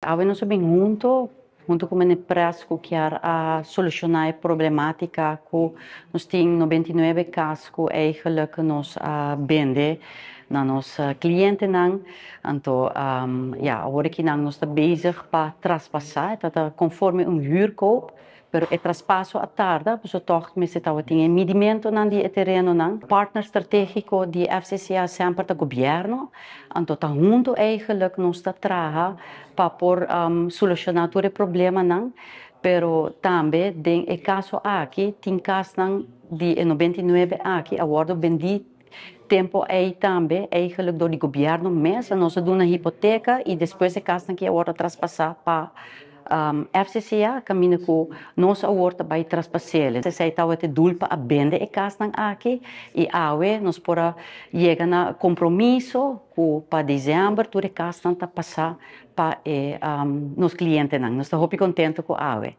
Agora nós bem junto com a empresa que quer solucionar a problemática que nós temos 99 casos que eigenlijk nós vende na nossa cliente não, então agora que nós estamos bezig para traspassar, tá conforme huurkoop. Pero o traspasso à tarde, porque toch mensen dat tem medimento nan die terreno nan. Partner strategico die FCCA sempre het governo, en tot junto eigenlijk nos traga para por solucionar todo o problema nan. Pero também den e caso aqui, tem caso nan die in 99 aqui, agora vendi tempo aí também, eigenlijk door die governo mesmo, nós damos uma hipoteca e depois a casa que agora traspassar para FCCA caminha com nós agora vai traspassar. Se sai tal até dulpa a vende e casa aqui e awe nós pora chega na compromisso para dezembro toda casa tá passar para nos clientes não. Nós estamos contentes com awe.